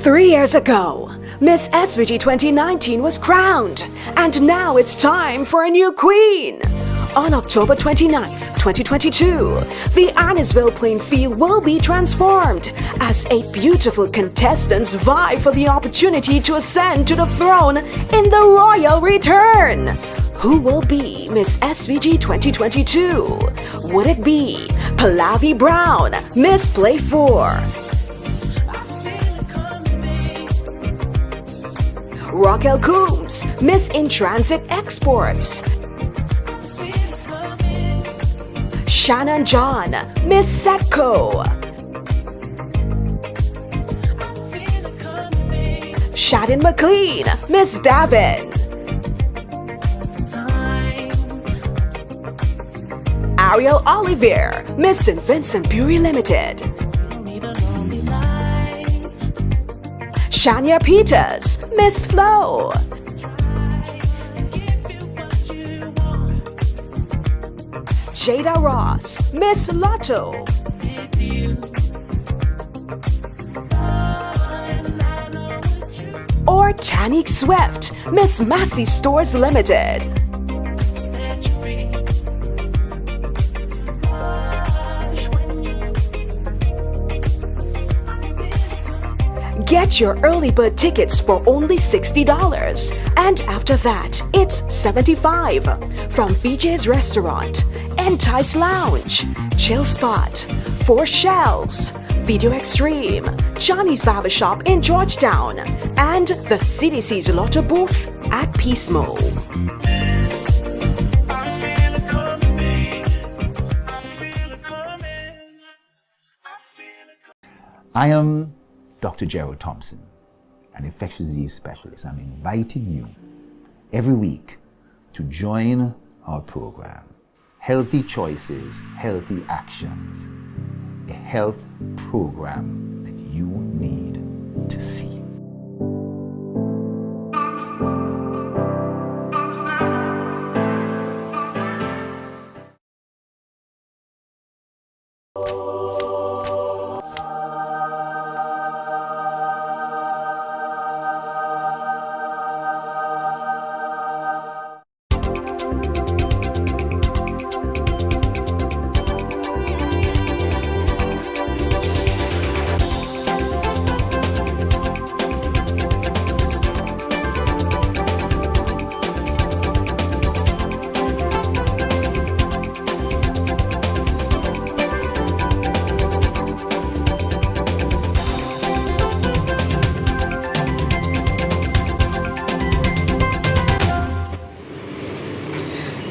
3 years ago, Miss SVG 2019 was crowned, and now it's time for a new queen. On October 29th, 2022, the Annisville playing field will be transformed as 8 beautiful contestants vie for the opportunity to ascend to the throne in the royal return. Who will be Miss SVG 2022? Would it be Pallavi Brown, Miss Play 4? Raquel Coombs, Miss In Transit Exports. Shannon John, Miss Setco. Shadin McLean, Miss Davin. Ariel Olivier, Miss St. Vincent Brewery Limited. Shania Peters, Miss Flo. Jada Ross, Miss Lotto. Or Chanique Swift, Miss Massey Stores Limited. Get your early bird tickets for only $60, and after that, it's $75 from VJ's Restaurant, Entice Lounge, Chill Spot, Four Shells, Video Extreme, Johnny's Barbershop in Georgetown, and the CDC's Lotto booth at Peacemo. I am Dr. Gerald Thompson, an infectious disease specialist. I'm inviting you every week to join our program, Healthy Choices, Healthy Actions, a health program that you need to see.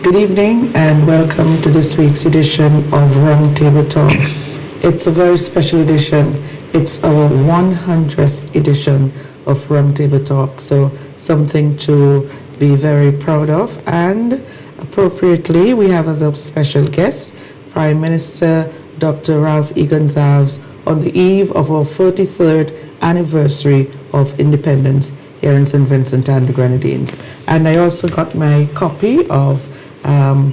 Good evening and welcome to this week's edition of Roundtable Talk. It's a very special edition. It's our 100th edition of Roundtable Talk, so something to be very proud of. And appropriately, we have as a special guest Prime Minister Dr. Ralph E. Gonsalves on the eve of our 43rd anniversary of independence here in St. Vincent and the Grenadines. And I also got my copy of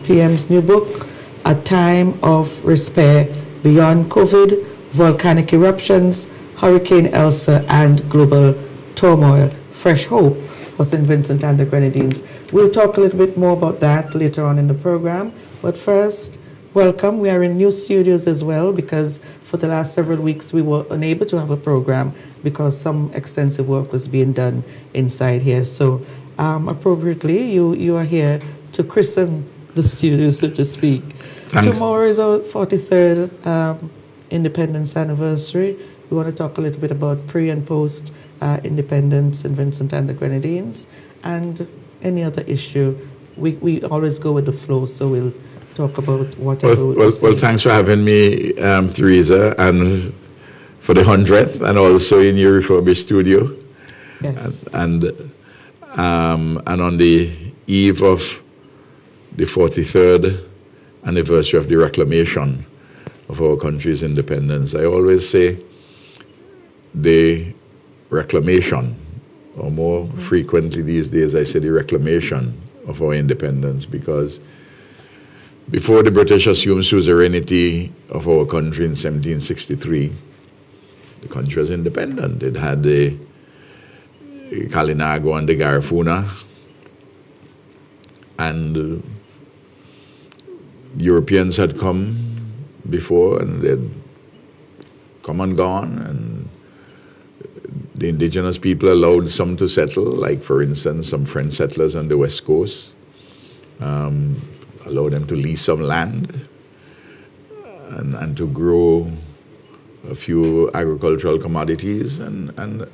PM's new book, A Time of Despair Beyond COVID, Volcanic Eruptions, Hurricane Elsa, and Global Turmoil, Fresh Hope for St. Vincent and the Grenadines. We'll talk a little bit more about that later on in the program. But first, welcome. We are in new studios as well because for the last several weeks we were unable to have a program because some extensive work was being done inside here. So appropriately, you are here to christen the studio, so to speak. Thanks. Tomorrow is our 43rd independence anniversary. We want to talk a little bit about pre and post independence in Vincent and the Grenadines and any other issue. We always go with the flow, so we'll talk about whatever. Well, thanks for having me, Theresa, and for the 100th, and also in your refurbished studio. Yes. And on the eve of the 43rd anniversary of the reclamation of our country's independence, I always say the reclamation, or more frequently these days I say the reclamation of our independence, because before the British assumed suzerainty of our country in 1763, the country was independent. It had the Kalinago and the Garifuna, and Europeans had come before, and they'd come and gone, and the indigenous people allowed some to settle, like for instance some French settlers on the west coast, allowed them to lease some land and to grow a few agricultural commodities,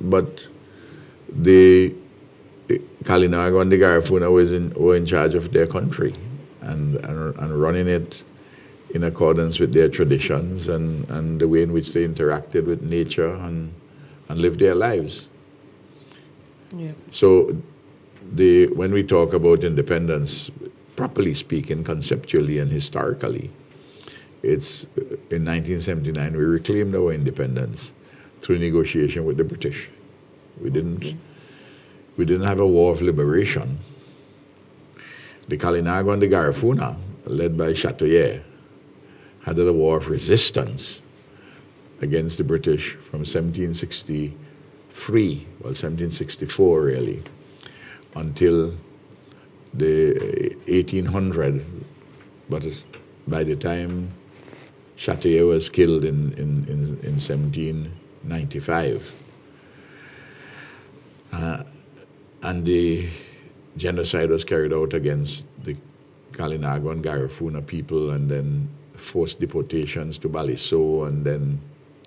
but the Kalinago and the Garifuna were in charge of their country and running it in accordance with their traditions and the way in which they interacted with nature and lived their lives. Yeah. So when we talk about independence, properly speaking, conceptually and historically, it's in 1979 we reclaimed our independence through negotiation with the British. We didn't have a war of liberation. The Kalinago and the Garifuna, led by Châteauguay, had a war of resistance against the British from 1764 really, until the 1800. But by the time Châteauguay was killed in 1795, and the genocide was carried out against the Kalinago and Garifuna people, and then forced deportations to Baliso, and then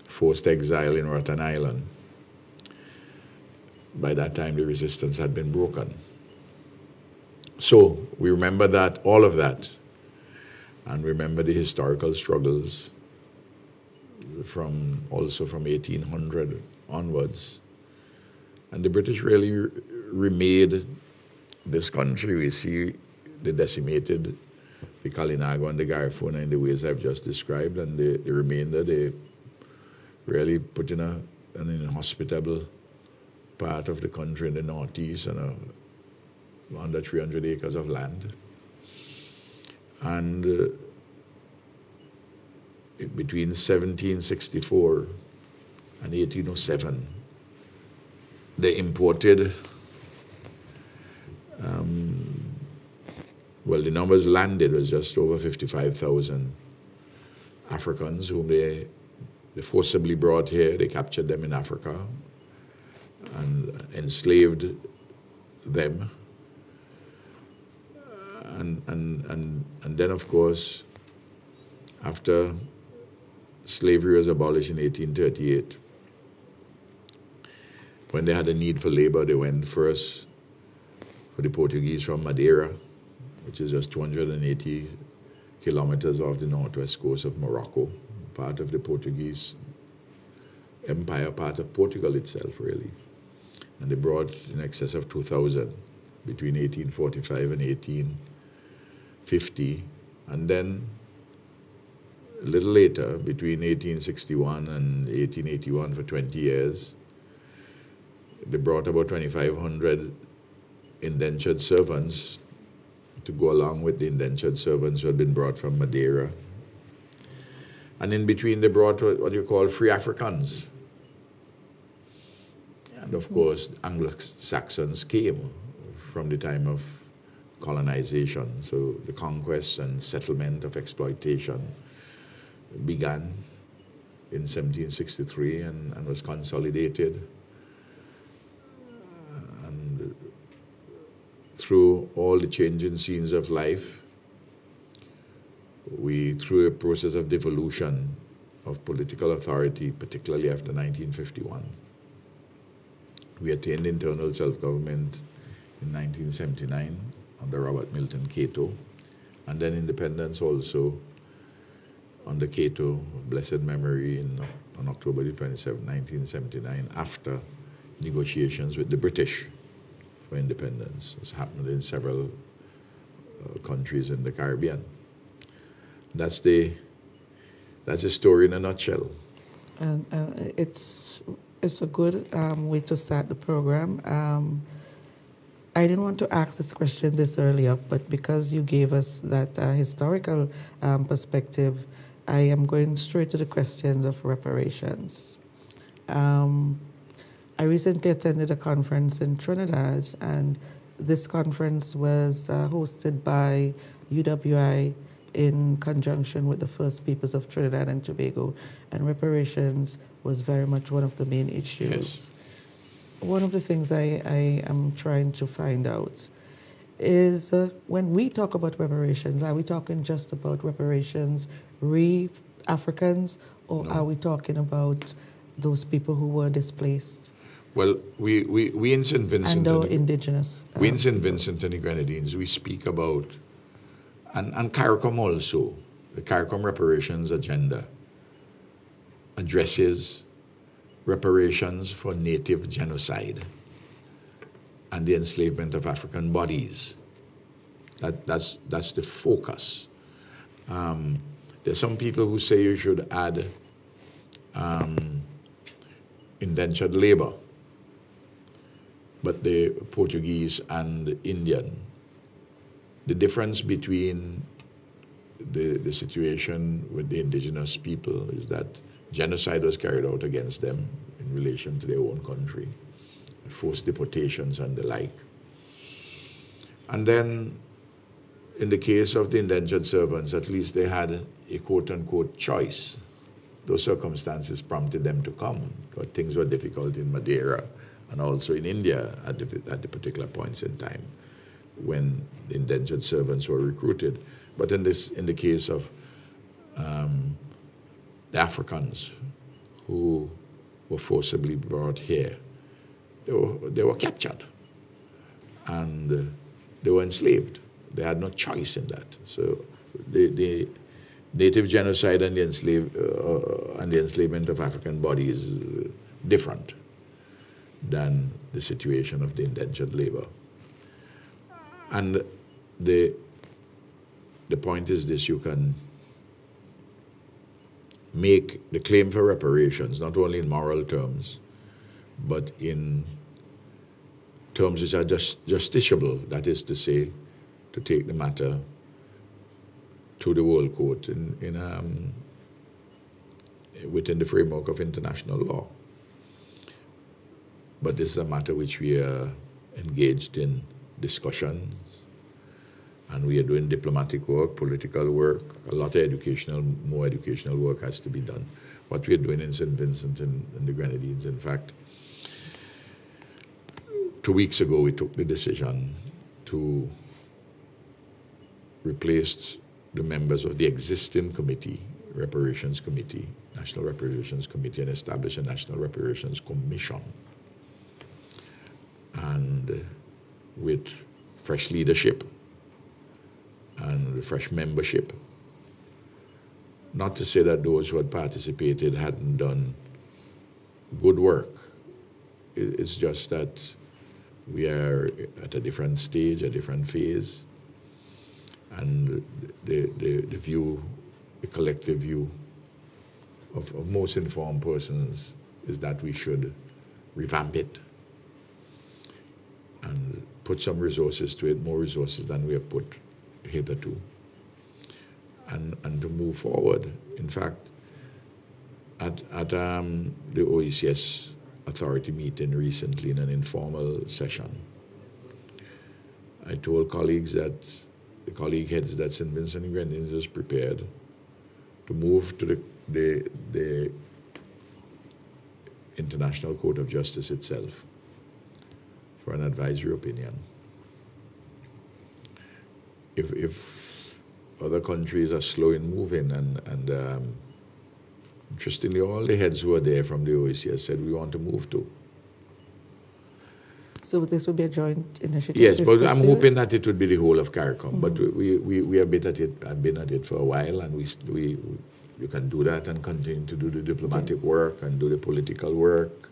forced exile in Roatan Island. By that time, the resistance had been broken. So we remember that, all of that, and remember the historical struggles also from 1800 onwards. And the British really remade this country. We see they decimated the Kalinago and the Garifuna in the ways I've just described, and the remainder they really put in an inhospitable part of the country in the northeast and under 300 acres of land. And between 1764 and 1807, they imported, the numbers landed was just over 55,000 Africans whom they forcibly brought here. They captured them in Africa and enslaved them. And then, of course, after slavery was abolished in 1838, when they had a need for labor, they went first for the Portuguese from Madeira, which is just 280 kilometers off the northwest coast of Morocco, part of the Portuguese empire, part of Portugal itself, really. And they brought in excess of 2,000 between 1845 and 1850. And then a little later, between 1861 and 1881, for 20 years, they brought about 2,500 indentured servants to go along with the indentured servants who had been brought from Madeira. And in between, they brought what you call free Africans. And of course, Anglo-Saxons came from the time of colonization. So the conquest and settlement of exploitation began in 1763 and was consolidated. And through all the changing scenes of life, through a process of devolution of political authority, particularly after 1951, we attained internal self-government in 1979 under Robert Milton Cato, and then independence also under Cato, of blessed memory, on October the 27th, 1979, after negotiations with the British for independence. It's happened in several countries in the Caribbean. That's the story in a nutshell. And it's a good way to start the program. I didn't want to ask this question this early up, but because you gave us that historical perspective, I am going straight to the questions of reparations. I recently attended a conference in Trinidad, and this conference was hosted by UWI in conjunction with the First Peoples of Trinidad and Tobago, and reparations was very much one of the main issues. Yes. One of the things I am trying to find out is when we talk about reparations, are we talking just about reparations Africans, or No. are we talking about those people who were displaced Well, we in St. Vincent and/or indigenous? we in St. Vincent and the Grenadines, we speak about, and CARICOM also, the CARICOM reparations agenda addresses reparations for native genocide and the enslavement of African bodies. That's the focus. There's some people who say you should add indentured labor, but the Portuguese and Indian, the difference between the situation with the indigenous people is that genocide was carried out against them in relation to their own country, forced deportations and the like. And then in the case of the indentured servants, at least they had a quote-unquote choice. Those circumstances prompted them to come, because things were difficult in Madeira and also in India at the particular points in time when the indentured servants were recruited. But in the case of the Africans who were forcibly brought here, they were captured and they were enslaved. They had no choice in that. So the native genocide and the enslavement of African bodies is different than the situation of the indentured labor. And the point is this: you can make the claim for reparations not only in moral terms, but in terms which are justiciable, that is to say, to take the matter to the World Court within the framework of international law. But this is a matter which we are engaged in discussions, and we are doing diplomatic work, political work, a lot of more educational work has to be done. What we are doing in St. Vincent and the Grenadines, in fact, 2 weeks ago we took the decision to replace the members of the existing committee, Reparations Committee, National Reparations Committee, and establish a National Reparations Commission. And with fresh leadership and fresh membership. Not to say that those who had participated hadn't done good work. It's just that we are at a different stage, a different phase, and the collective view of most informed persons is that we should revamp it and put some resources to it, more resources than we have put hitherto, and to move forward. In fact, at the OECS authority meeting recently in an informal session, I told colleagues that the colleague heads that St. Vincent and Grenadines is prepared to move to the International Court of Justice itself for an advisory opinion. If other countries are slow in moving, and interestingly, all the heads who are there from the OECS said we want to move too. So this would be a joint initiative? Yes, but I'm pursued? hoping that it would be the whole of CARICOM. But we have been at it. I've been at it for a while, and you can do that and continue to do the diplomatic work and do the political work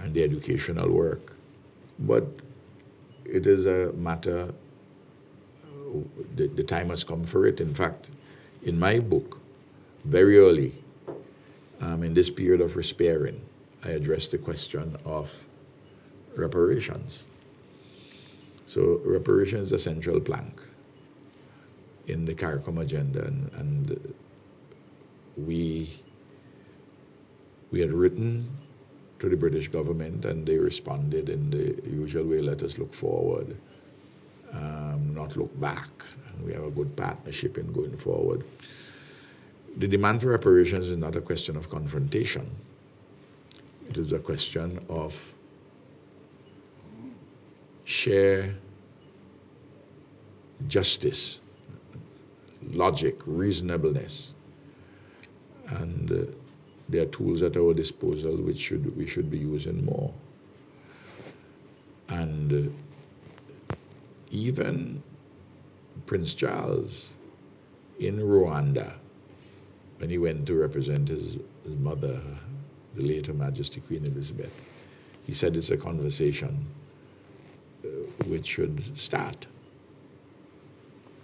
and the educational work. But it is a matter. The time has come for it. In fact, in my book, very early, in this period of respiring, I addressed the question of reparations. So reparations is a central plank in the CARICOM agenda, and we had written to the British government, and they responded in the usual way: let us look forward, not look back. And we have a good partnership in going forward. The demand for reparations is not a question of confrontation. It is a question of share justice, logic, reasonableness, and there are tools at our disposal which we should be using more. And even Prince Charles in Rwanda, when he went to represent his mother, the late Her Majesty Queen Elizabeth, he said it's a conversation which should start.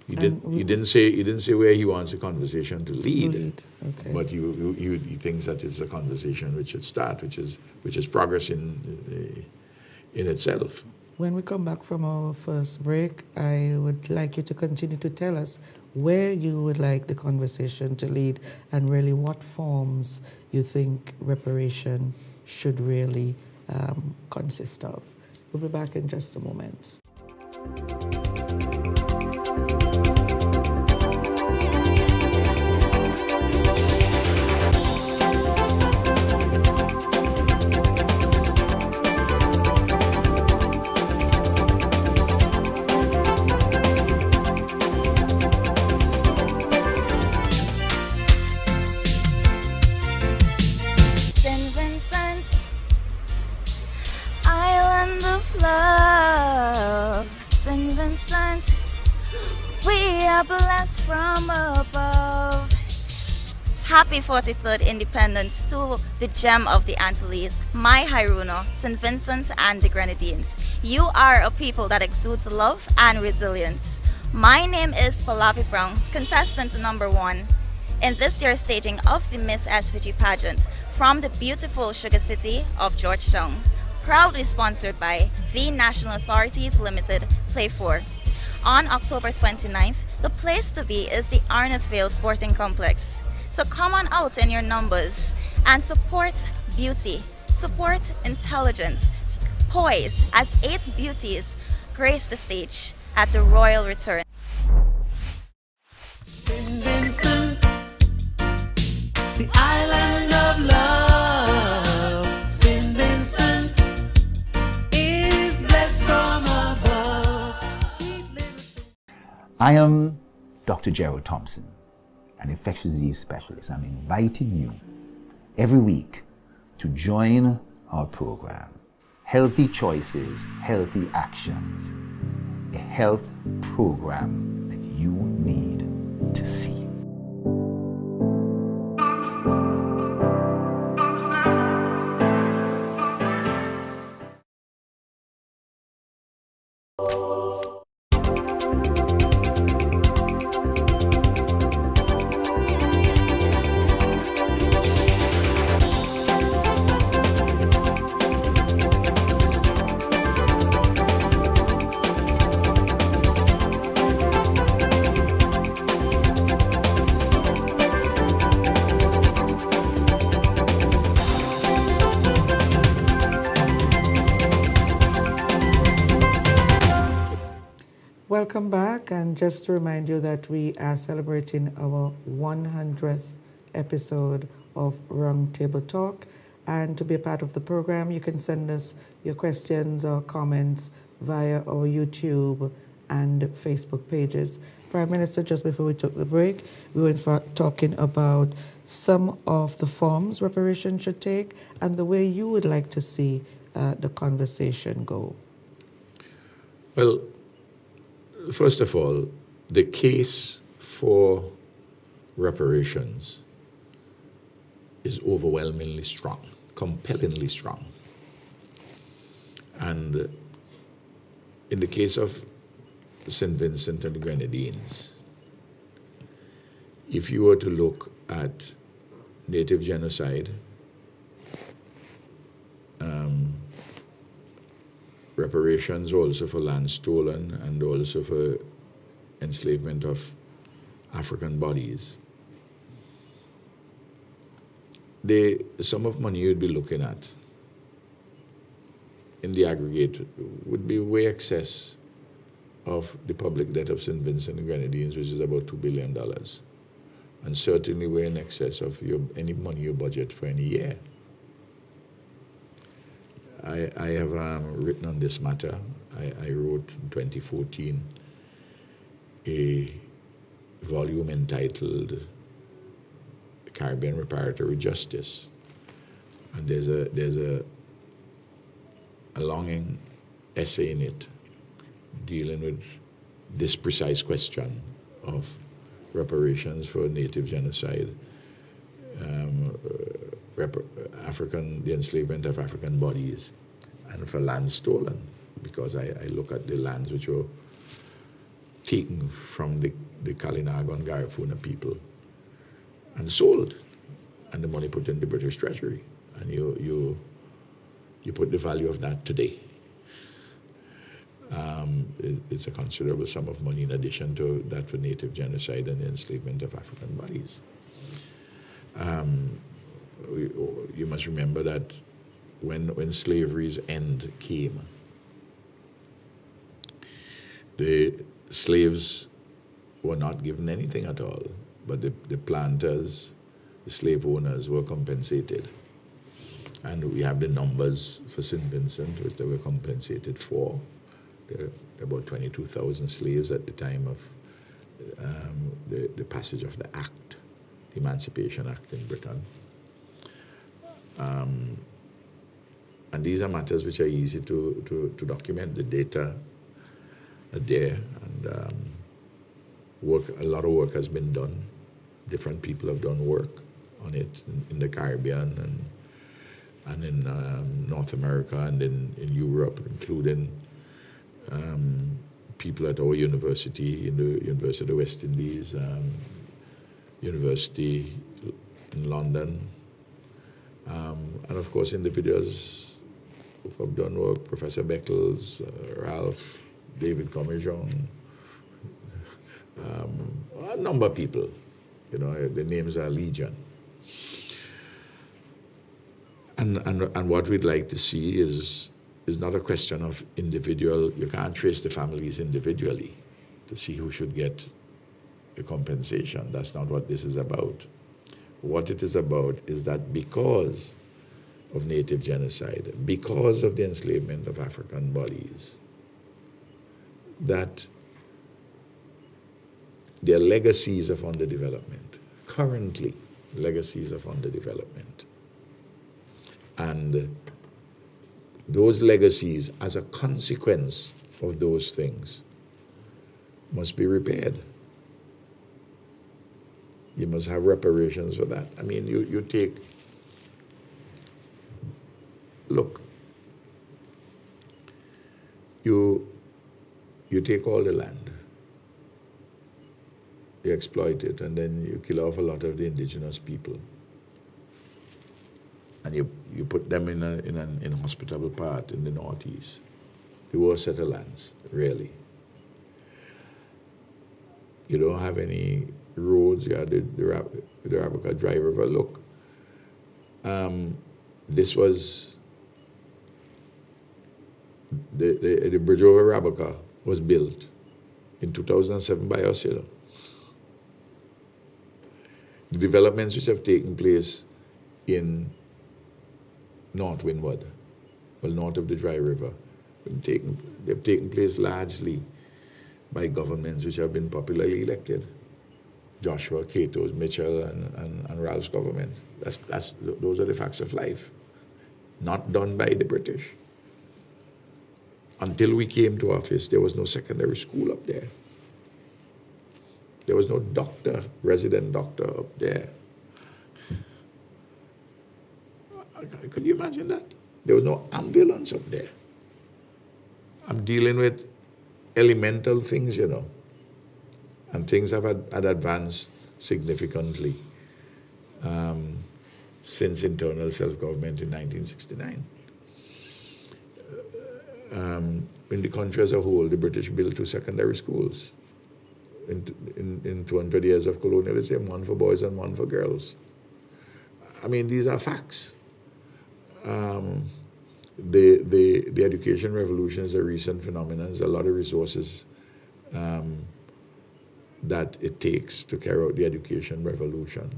He didn't say where he wants the conversation to lead. Okay. But he thinks that it's a conversation which should start, which is progress in itself. When we come back from our first break, I would like you to continue to tell us where you would like the conversation to lead and really what forms you think reparation should really consist of. We'll be back in just a moment. Blessed from above. Happy 43rd Independence to the gem of the Antilles, my Hairuno, St. Vincent and the Grenadines. You are a people that exudes love and resilience. My name is Palapi Brown, contestant number 1 in this year's staging of the Miss SVG pageant from the beautiful sugar city of Georgetown. Proudly sponsored by the National Authorities Limited, Play 4. On October 29th, the place to be is the Arnottsville Sporting Complex. So come on out in your numbers and support beauty, support intelligence, poise as 8 beauties grace the stage at the royal return. St. Vincent, the island of love. St. Vincent is blessed from above. Sweet little St. I am Dr. Gerald Thompson, an infectious disease specialist. I'm inviting you every week to join our program, Healthy Choices, Healthy Actions, a health program that you need to see. Welcome back, and just to remind you that we are celebrating our 100th episode of Round Table Talk, and to be a part of the program you can send us your questions or comments via our YouTube and Facebook pages. Prime Minister, just before we took the break, we were in fact talking about some of the forms reparation should take and the way you would like to see the conversation go. Well, first of all, the case for reparations is overwhelmingly strong, compellingly strong. And in the case of St. Vincent and the Grenadines, if you were to look at native genocide, reparations also for land stolen and also for enslavement of African bodies, the sum of money you'd be looking at in the aggregate would be way excess of the public debt of St. Vincent and Grenadines, which is about $2 billion. And certainly way in excess of any money you budget for any year. I have written on this matter. I wrote in 2014 a volume entitled Caribbean Reparatory Justice. And there's a long essay in it dealing with this precise question of reparations for native genocide, the enslavement of African bodies, and for land stolen, because I look at the lands which were taken from the Kalinago and Garifuna people and sold, and the money put in the British Treasury, and you put the value of that today. It's a considerable sum of money in addition to that for native genocide and the enslavement of African bodies. You must remember that when slavery's end came, the slaves were not given anything at all, but the planters, the slave owners were compensated. And we have the numbers for St. Vincent, which they were compensated for. There were about 22,000 slaves at the time of the passage of the Act, the Emancipation Act in Britain. And these are matters which are easy to document. The data are there, and a lot of work has been done. Different people have done work on it in the Caribbean and in North America and in Europe, including people at our university, in the University of the West Indies, University in London, and of course individuals who have done work, Professor Beckles, Ralph, David Commijon, a number of people, the names are legion. And what we'd like to see is not a question of individual. You can't trace the families individually to see who should get the compensation. That's not what this is about. What it is about is that because of native genocide, because of the enslavement of African bodies, that there are legacies of underdevelopment, currently legacies of underdevelopment. And those legacies, as a consequence of those things, must be repaired. You must have reparations for that. I mean, you take, look, you take all the land, you exploit it, and then you kill off a lot of the indigenous people. And you put them in an inhospitable part in the northeast. The worst set of lands, really. You don't have any roads. You have the Rabuka Dry River. Look, this was the bridge over Rabuka was built in 2007 by us. The developments which have taken place in North Windward, north of the Dry River, they've taken place largely by governments which have been popularly elected. Joshua, Cato's, Mitchell, and Ralph's government. Those are the facts of life. Not done by the British. Until we came to office, there was no secondary school up there. There was no resident doctor up there. Could you imagine that? There was no ambulance up there. I'm dealing with elemental things, and things have had advanced significantly since internal self-government in 1969. In the country as a whole, the British built 2 secondary schools in 200 years of colonialism, 1 for boys and 1 for girls. I mean, these are facts. the education revolution is a recent phenomenon. There's a lot of resources that it takes to carry out the education revolution.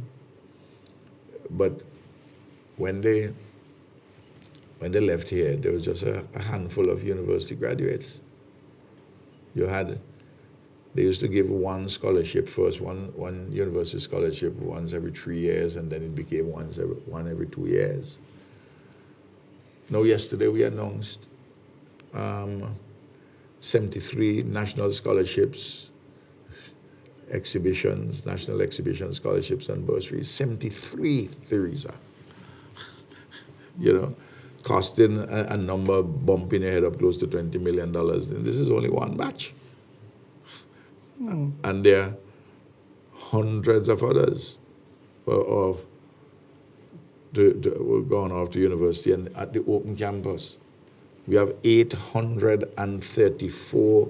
But when they left here, there was just a handful of university graduates. They used to give one scholarship first, one university scholarship once every 3 years, and then it became one every 2 years. Now, yesterday we announced 73 national scholarships, national exhibition scholarships and bursaries. 73, Theresa. Costing a number, bumping your head up close to $20 million. And this is only one batch. And there are hundreds of others who have gone off to university. And at the open campus, we have 834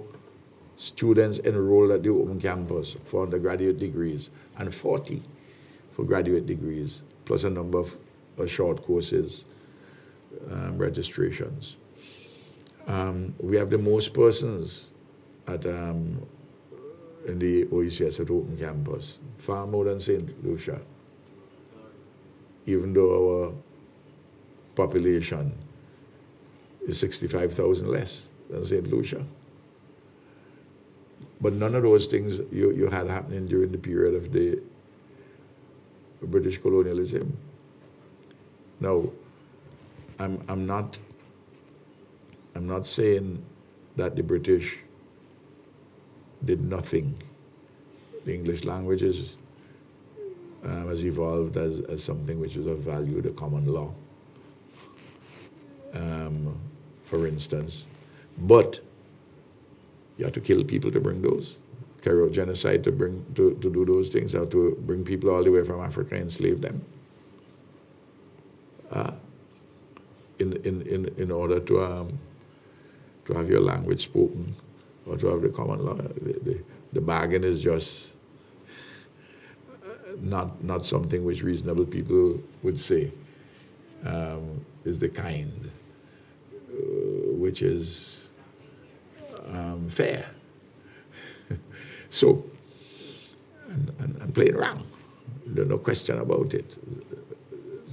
students enrolled at the open campus for undergraduate degrees and 40 for graduate degrees, plus a number of short courses, registrations. We have the most persons in the OECS at open campus, far more than St. Lucia, even though our population is 65,000 less than St. Lucia. But none of those things you had happening during the period of the British colonialism. Now, I'm not saying that the British did nothing. The English language has evolved as something which is of value, the common law, for instance. But you have to kill people to bring those, carry out genocide to do those things, how to bring people all the way from Africa and enslave them. In order to have your language spoken or to have the common law, the bargain is just not something which reasonable people would say is the kind which is fair. So, and playing around, there's no question about it.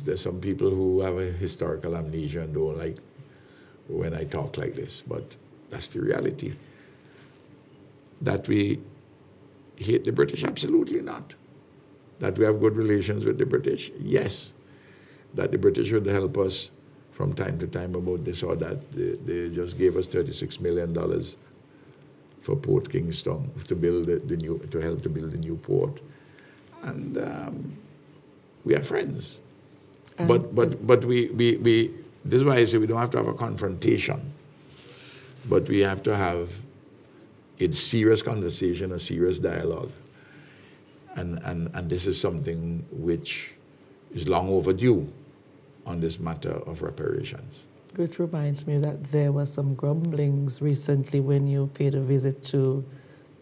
There's some people who have a historical amnesia and don't like when I talk like this, but that's the reality. That we hate the British? Absolutely not. That we have good relations with the British? Yes. That the British would help us from time to time about this or that. They just gave us $36 million for Port Kingston to build to help to build the new port, and we are friends. But we this is why I say we don't have to have a confrontation, but we have to have a serious conversation, a serious dialogue, and this is something which is long overdue on this matter of reparations. Which reminds me that there were some grumblings recently when you paid a visit to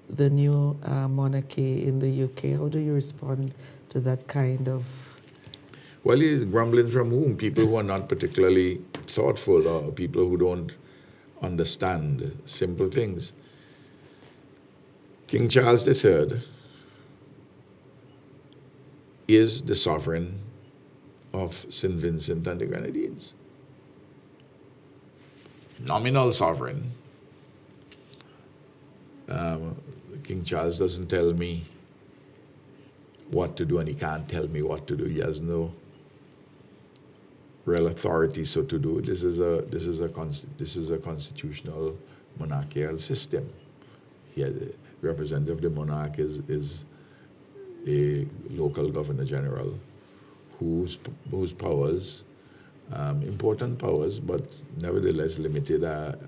the new monarchy in the UK. How do you respond to that kind of... Well, it's grumbling from whom? People who are not particularly thoughtful or people who don't understand simple things. King Charles III is the sovereign of St. Vincent and the Grenadines. Nominal sovereign. King Charles doesn't tell me what to do, and he can't tell me what to do. He has no real authority so to do. This is a constitutional monarchical system. The representative of the monarch is a local governor general whose powers, important powers, but nevertheless limited, are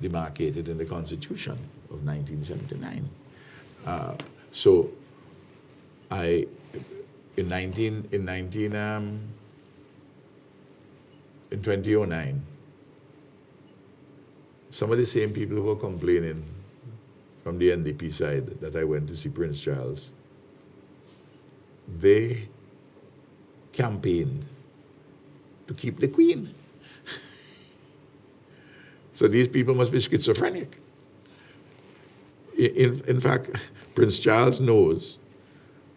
demarcated in the Constitution of 1979. So in 2009, some of the same people who were complaining from the NDP side that I went to see Prince Charles, they campaigned to keep the Queen. So these people must be schizophrenic. In fact, Prince Charles knows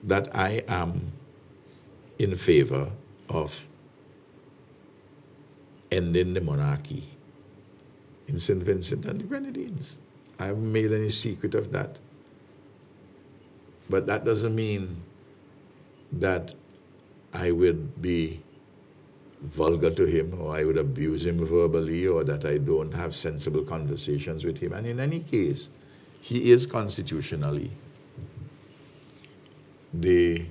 that I am in favor of ending the monarchy in St. Vincent and the Grenadines. I haven't made any secret of that. But that doesn't mean that I would be vulgar to him, or I would abuse him verbally, or that I don't have sensible conversations with him. And in any case, he is constitutionally the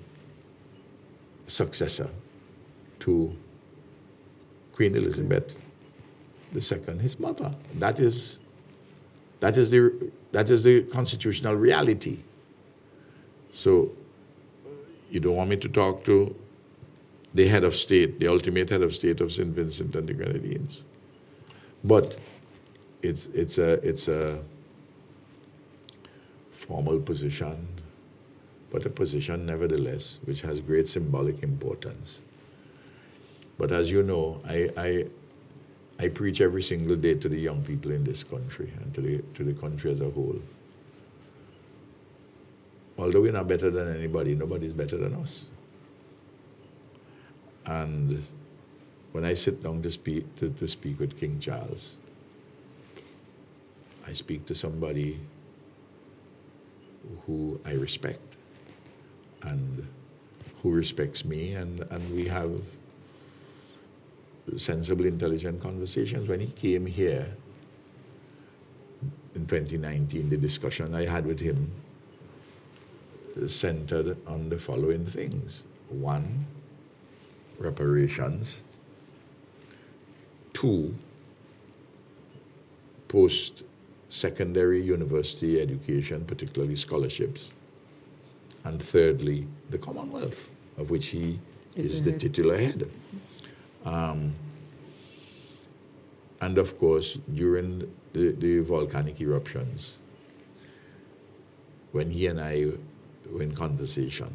successor to Queen Elizabeth II, his mother. That is the constitutional reality. So you don't want me to talk to the head of state, the ultimate head of state of St. Vincent and the Grenadines. But it's a formal position, but a position nevertheless which has great symbolic importance. But as you know, I preach every single day to the young people in this country and to the country as a whole. Although we're not better than anybody, nobody's better than us. And when I sit down to speak with King Charles, I speak to somebody who I respect and who respects me, and we have sensible, intelligent conversations. When he came here in 2019, the discussion I had with him centered on the following things. 1, reparations. 2, post-secondary university education, particularly scholarships. And thirdly, the Commonwealth, of which he is the titular head. And of course, during the volcanic eruptions, when he and I were in conversation,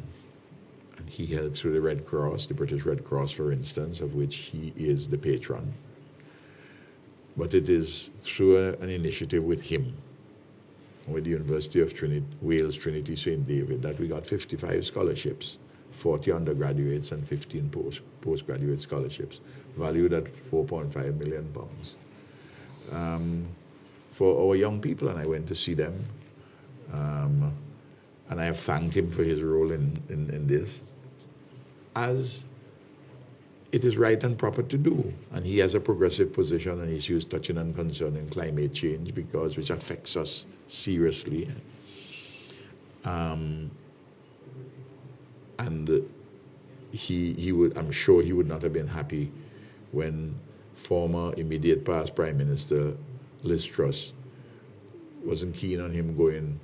and he helps with the Red Cross, the British Red Cross, for instance, of which he is the patron. But it is through an initiative with him, with the University of Wales Trinity St. David, that we got 55 scholarships, 40 undergraduates and 15 postgraduate scholarships, valued at £4.5 million for our young people. And I went to see them, and I have thanked him for his role in this, as it is right and proper to do. And he has a progressive position on issues touching and concerning climate change, which affects us seriously. And he would, I'm sure he would not have been happy when former immediate past Prime Minister Liz Truss wasn't keen on him going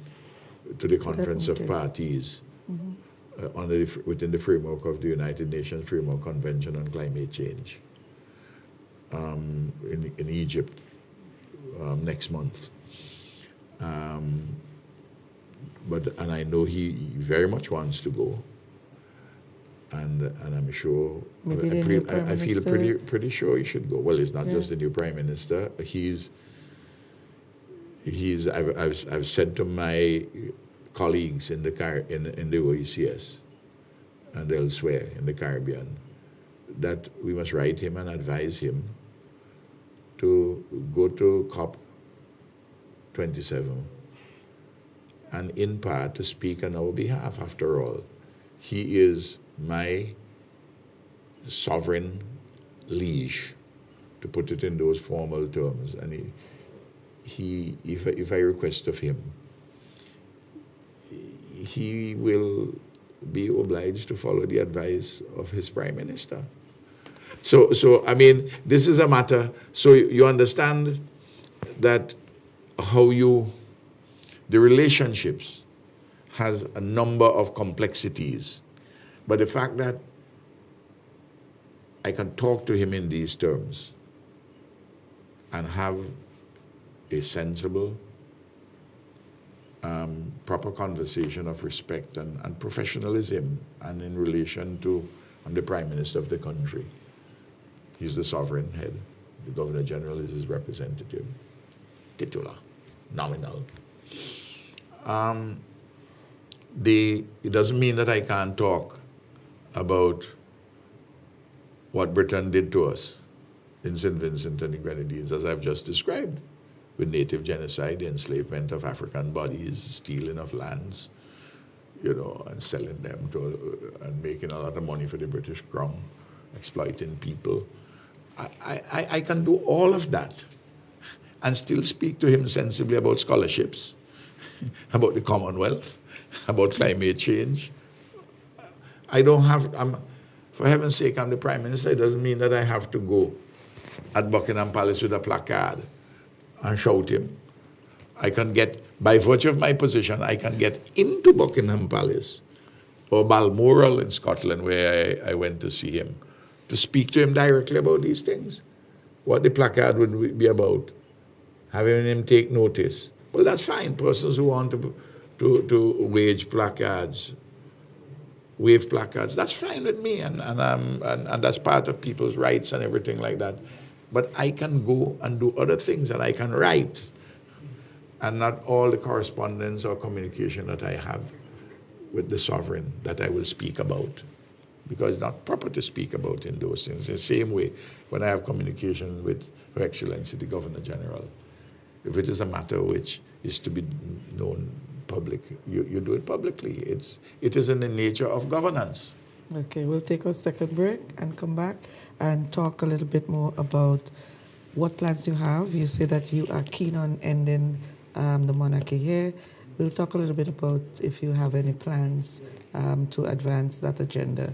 to the Conference of Parties within the framework of the United Nations Framework Convention on Climate Change in Egypt next month. And I know he very much wants to go. And I'm sure, I feel pretty sure he should go. Well, it's not just the new Prime Minister. I've said to my colleagues in the OECS and elsewhere in the Caribbean that we must write him and advise him to go to COP27 and in part to speak on our behalf. After all, he is my sovereign liege, to put it in those formal terms. And if I request of him, he will be obliged to follow the advice of his Prime Minister. So I mean, this is a matter, so you understand that the relationships has a number of complexities, but the fact that I can talk to him in these terms and have a sensible, proper conversation of respect and professionalism, and in relation to, I'm the Prime Minister of the country. He's the sovereign head. The Governor General is his representative. titular, nominal. It doesn't mean that I can't talk about what Britain did to us in St. Vincent and the Grenadines, as I've just described, with native genocide, the enslavement of African bodies, stealing of lands, and selling them and making a lot of money for the British Crown, exploiting people. I can do all of that and still speak to him sensibly about scholarships, about the Commonwealth, about climate change. For heaven's sake, I'm the Prime Minister. It doesn't mean that I have to go at Buckingham Palace with a placard and shout him. I can get, by virtue of my position, I can get into Buckingham Palace or Balmoral in Scotland, where I went to see him, to speak to him directly about these things. What the placard would be about, having him take notice. Well, that's fine. Persons who want to wave placards, that's fine with me, and that's part of people's rights and everything like that. But I can go and do other things, and I can write, and not all the correspondence or communication that I have with the sovereign that I will speak about, because it's not proper to speak about in those things. The same way when I have communication with Her Excellency the Governor General, if it is a matter which is to be known public, you do it publicly. It is in the nature of governance. Okay, we'll take a second break and come back and talk a little bit more about what plans you have. You say that you are keen on ending the monarchy here. We'll talk a little bit about if you have any plans to advance that agenda.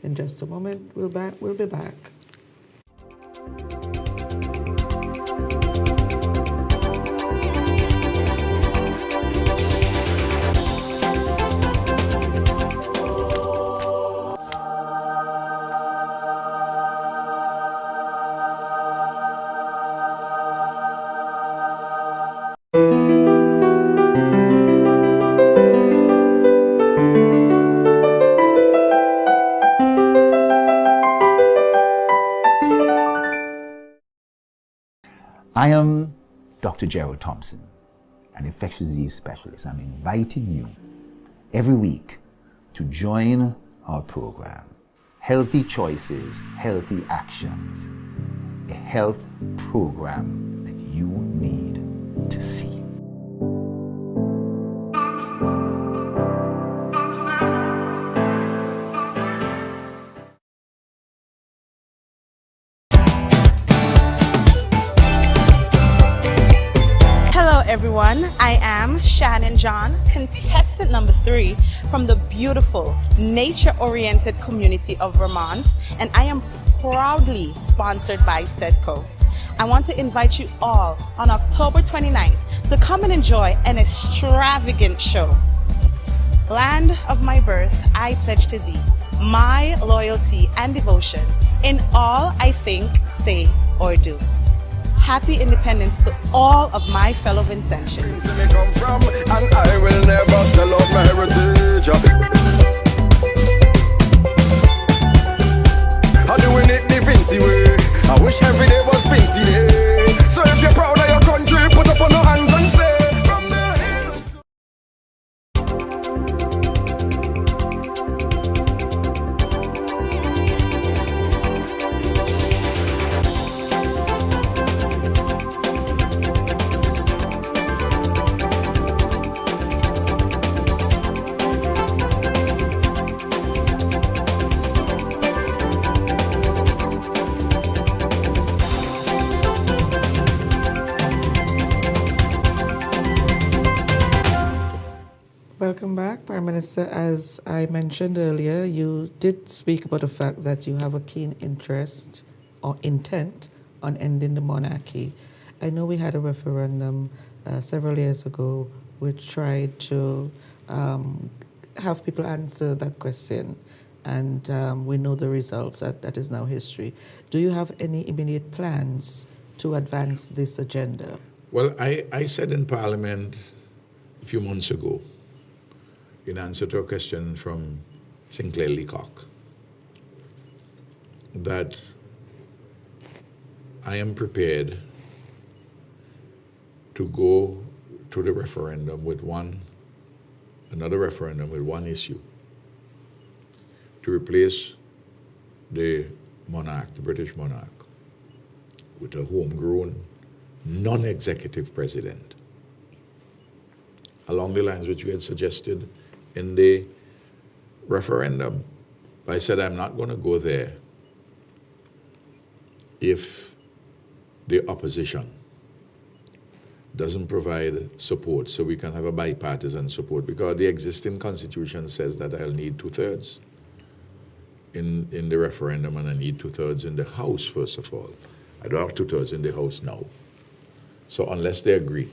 In just a moment, we'll be back. I am Dr. Gerald Thompson, an infectious disease specialist. I'm inviting you every week to join our program, Healthy Choices, Healthy Actions, a health program that you need to see. Everyone, I am Shannon John, contestant number 3 from the beautiful nature-oriented community of Vermont, and I am proudly sponsored by SEDCO. I want to invite you all on October 29th to come and enjoy an extravagant show. Land of my birth, I pledge to thee my loyalty and devotion in all I think, say, or do. Happy independence to all of my fellow Vincentians. Me come from, and I will never sell out my heritage. I'm doing it the Vincy way. I wish every day was Vincy day. So if you're proud of your country, put up on your hands and say, from the hills. Welcome back, Prime Minister. As I mentioned earlier, you did speak about the fact that you have a keen interest or intent on ending the monarchy. I know we had a referendum several years ago which tried to have people answer that question, and we know the results. That is now history. Do you have any immediate plans to advance this agenda? Well, I said in Parliament a few months ago, in answer to a question from Sinclair Leacock, that I am prepared to go to the referendum with another referendum with one issue, to replace the monarch, the British monarch, with a homegrown, non-executive president, along the lines which we had suggested in the referendum. I said, I'm not going to go there if the opposition doesn't provide support, so we can have a bipartisan support, because the existing constitution says that I'll need 2/3 in the referendum, and I need 2/3 in the House, first of all. I don't have 2/3 in the House now. So unless they agree,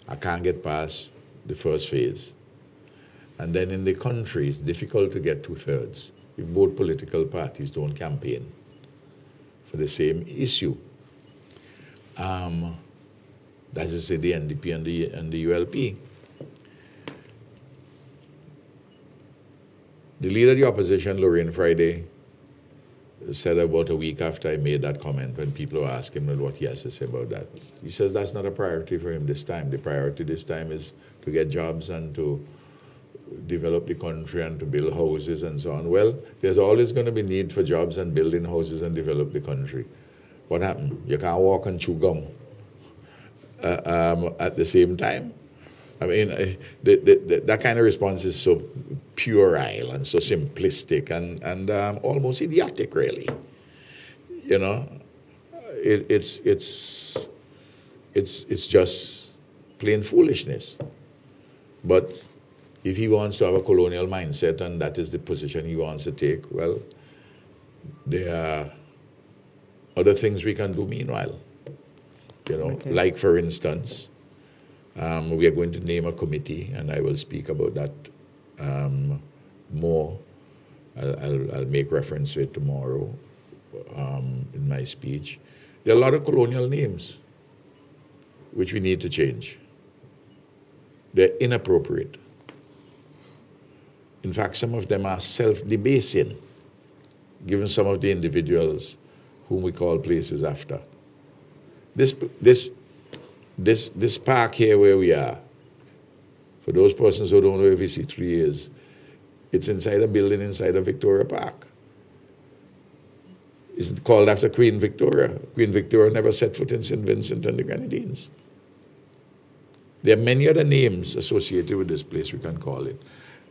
I can't get past the first phase. And then in the country, it's difficult to get 2/3 if both political parties don't campaign for the same issue. That is to say, the NDP and the ULP. The leader of the opposition, Lorraine Friday, said about a week after I made that comment, when people were asking him what he has to say about that, he says that's not a priority for him this time. The priority this time is to get jobs and to develop the country and to build houses and so on. Well, there's always going to be need for jobs and building houses and develop the country. What happened? You can't walk and chew gum at the same time. I mean, that kind of response is so puerile and so simplistic and almost idiotic, really. You know, it's just plain foolishness. But if he wants to have a colonial mindset and that is the position he wants to take, well, there are other things we can do meanwhile. You know, Okay. like for instance, we are going to name a committee, and I will speak about that more. I'll make reference to it tomorrow in my speech. There are a lot of colonial names which we need to change. They're inappropriate. In fact, some of them are self-debasing, given some of the individuals whom we call places after. This park here where we are, for those persons who don't know where VC3 is, it's inside a building inside of Victoria Park. It's called after Queen Victoria. Queen Victoria never set foot in St. Vincent and the Grenadines. There are many other names associated with this place we can call it.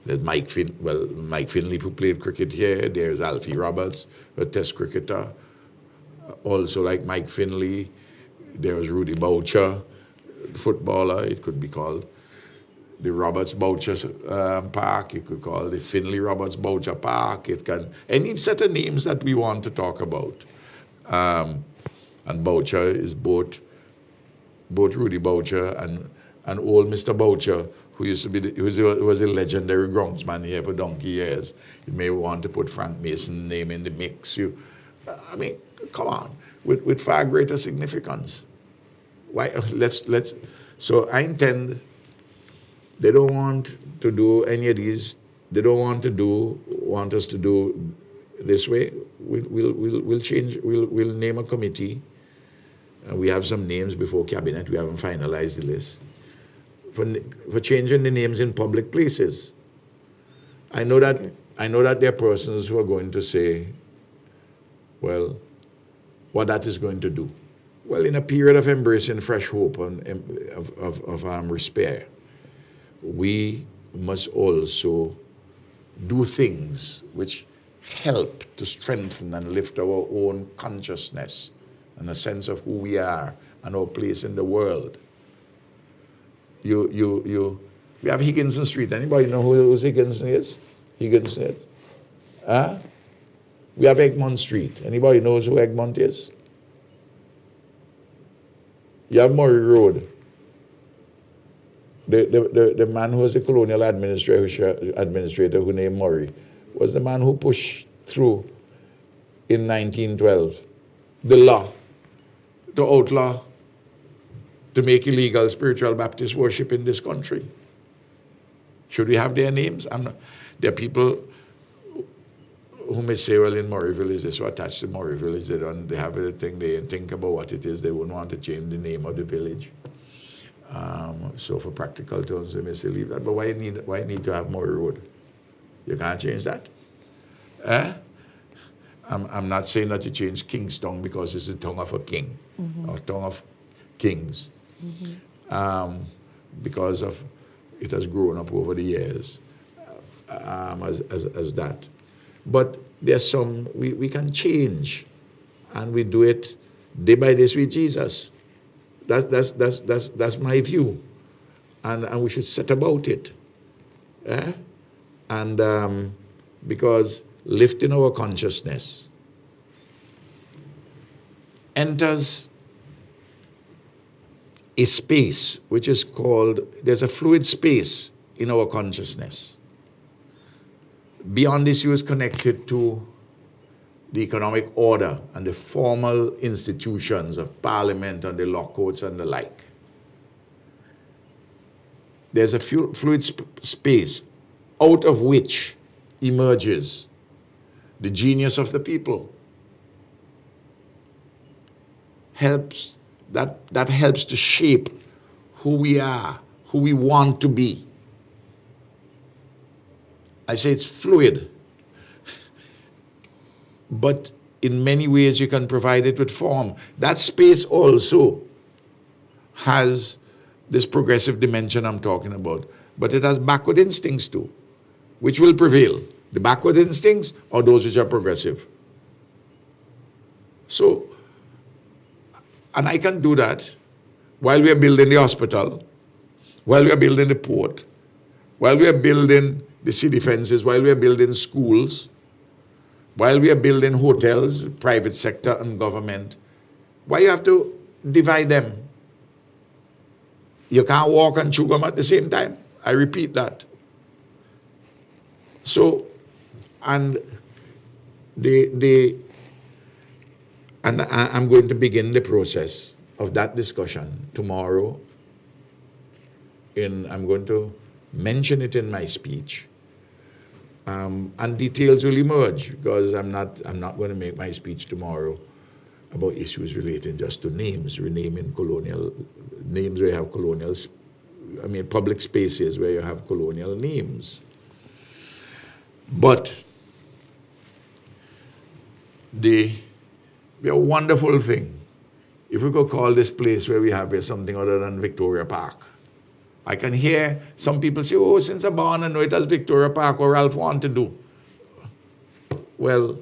There's Mike Finley, who played cricket here. There's Alfie Roberts, a test cricketer. Also like Mike Finley, there's Rudy Boucher, footballer, it could be called. The Roberts Boucher Park, it could call the Finley Roberts Boucher Park. It can, any set of names that we want to talk about. And Boucher is both Rudy Boucher and old Mr. Boucher, who used to be was a legendary groundsman here for donkey years. You may want to put Frank Mason's name in the mix. I mean, come on, with far greater significance. Why? Let's. So I intend. They don't want to do any of these. They don't want us to do this way. We'll change. We'll name a committee. We have some names before cabinet. We haven't finalized the list for changing the names in public places. I know that there are persons who are going to say, well, what that is going to do. Well, in a period of embracing fresh hope and of despair, we must also do things which help to strengthen and lift our own consciousness and a sense of who we are and our place in the world. We have Higginson Street. Anybody know who Higginson is? Higginson. We have Egmont Street. Anybody knows who Egmont is? You have Murray Road. The man who was a colonial administrator who named Murray was the man who pushed through in 1912 the law to outlaw, to make illegal spiritual Baptist worship in this country. Should we have their names? There are people who may say, well, in Murray Village, they're so attached to Murray Village, they have everything, they think about what it is, they wouldn't want to change the name of the village. So for practical terms, we may say leave that. But why need to have more road? You can't change that. I'm not saying that you change Kingstown because it's the tongue of a king or tongue of kings, because of it has grown up over the years as that. But there's some we can change, and we do it day by day with Jesus. That's my view, and we should set about it. And because lifting our consciousness enters a space which is called, there's a fluid space in our consciousness. Beyond this, is connected to the economic order and the formal institutions of parliament and the law courts and the like. There's a fluid space out of which emerges the genius of the people. That helps to shape who we are, who we want to be. I say it's fluid, but in many ways you can provide it with form. That space also has this progressive dimension I'm talking about, but it has backward instincts too. Which will prevail? The backward instincts or those which are progressive? So, and I can do that while we are building the hospital, while we are building the port, while we are building the city fences, while we are building schools, while we are building hotels, private sector and government. Why you have to divide them? You can't walk and chew gum at the same time. I repeat that. So, and I'm going to begin the process of that discussion tomorrow. I'm going to mention it in my speech, and details will emerge, because I'm not going to make my speech tomorrow about issues relating just to names, renaming colonial names where you have colonial, public spaces where you have colonial names. But be a wonderful thing if we could call this place where we have here something other than Victoria Park. I can hear some people say, oh, since I'm born, I know it as Victoria Park, what Ralph want to do. Well,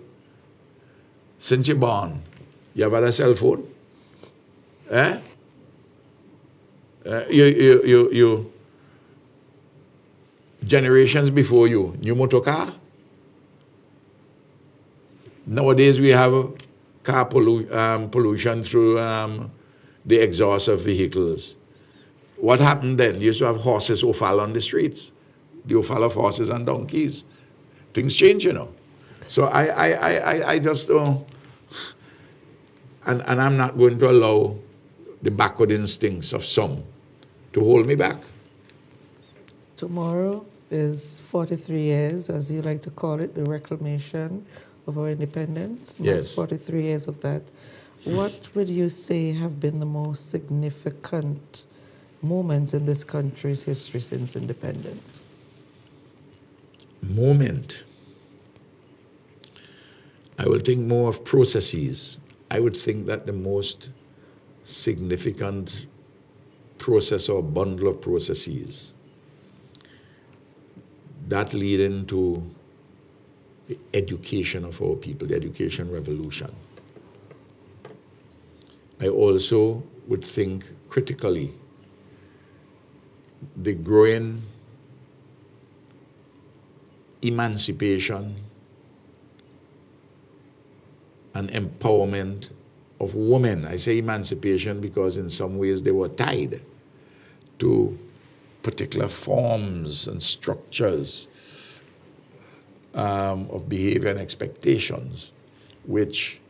since you're born, you have had a cell phone? You generations before you, new motor car? Nowadays we have car pollution through the exhaust of vehicles. What happened then? You used to have horses offal on the streets, the offal of horses and donkeys. Things change, you know. So I just don't, and I'm not going to allow the backward instincts of some to hold me back. Tomorrow is 43 years, as you like to call it, the reclamation of our independence. Yes. 43 years of that. What would you say have been the most significant moments in this country's history since independence? Moment. I will think more of processes. I would think that the most significant process or bundle of processes that lead into the education of our people, the education revolution. I also would think critically the growing emancipation and empowerment of women. I say emancipation because in some ways they were tied to particular forms and structures of behavior and expectations, which,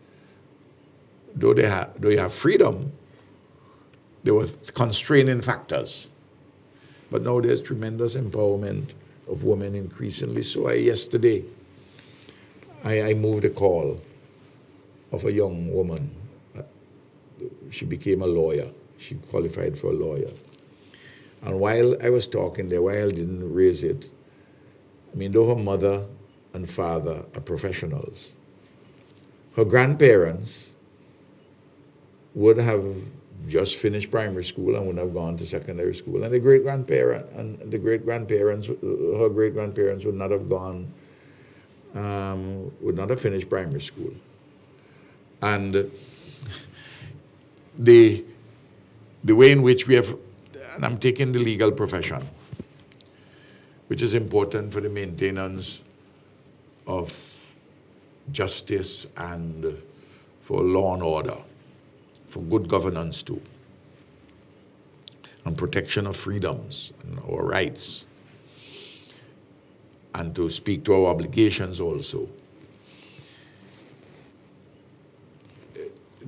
though you have freedom, they were constraining factors. But now there's tremendous empowerment of women increasingly. So yesterday, I moved a call of a young woman. She became a lawyer. She qualified for a lawyer. And while I was talking there, while I didn't raise it, I mean, though her mother and father are professionals, her grandparents would have just finished primary school and would have gone to secondary school. And the great-grandparents, her great-grandparents would not have gone, would not have finished primary school. And the way in which we have, and I'm taking the legal profession, which is important for the maintenance of justice and for law and order, for good governance too, and protection of freedoms and our rights, and to speak to our obligations also.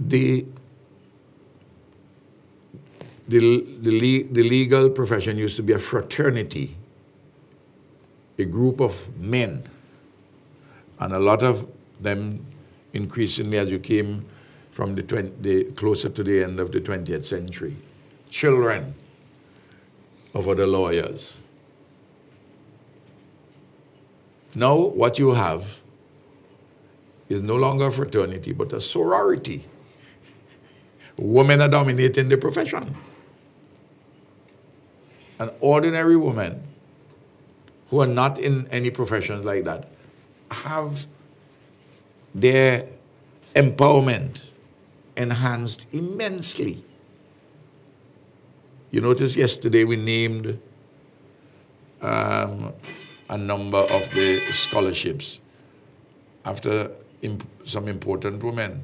The legal profession used to be a fraternity, a group of men, and a lot of them increasingly as you came from the closer to the end of the 20th century, children of other lawyers. Now what you have is no longer a fraternity, but a sorority. Women are dominating the profession. And ordinary women who are not in any professions like that have their empowerment enhanced immensely. You notice yesterday we named a number of the scholarships after some important women.